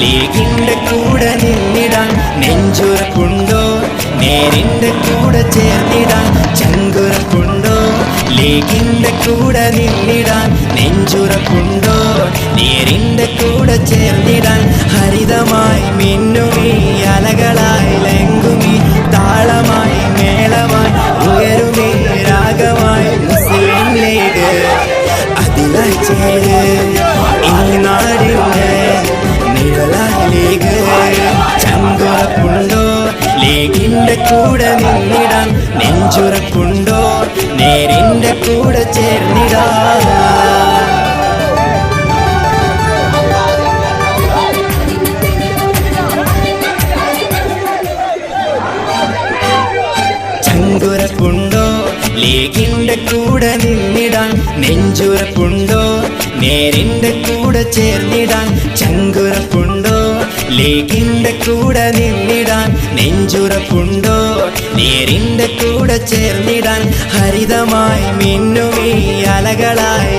ലീഗിന്റെ കൂടെ നിന്നിടാൻ നെഞ്ചുറപ്പുണ്ടോ? നേരിന്റെ കൂടെ ചേർന്നിടാൻ ചങ്കുറപ്പുണ്ടോ? ലീഗിന്റെ കൂടെ നിന്നിടാൻ നെഞ്ചുറപ്പുണ്ടോ? നേരിന്റെ കൂടെ ചേർന്നിടാൻ ഹരിതമായി മിന്നുമീ അലകളായി ലംഘുമീ താളമായി മേളമായി ഉയരുമീ രാഗമായി മുസ്ലിം ലീഗ് അതിലായി ചേര് ഈ നാടിന്റെ നിഴലായി ലീഗ് ചങ്കുറപ്പുണ്ടോ? ലീഗിന്റെ കൂടെ നിന്നിടാൻ നെഞ്ചുറപ്പുണ്ടോ? നേരിന്റെ കൂടെ ചേർന്നിടാൻ ചങ്കുറപ്പുണ്ടോ? ലീഗിന്റെ കൂടെ നിന്നിടാൻ നെഞ്ചുറപ്പുണ്ടോ? നേരിന്റെ കൂടെ ചേർന്നിടാൻ ചങ്കുറപ്പുണ്ടോ? ലീഗിന്റെ കൂടെ നിന്നിടാൻ നെഞ്ചുറപ്പുണ്ടോ? നേരിന്റെ കൂടെ ചേർന്നിടാൻ ഹരിതമായി മിന്നുമീ അലകളായി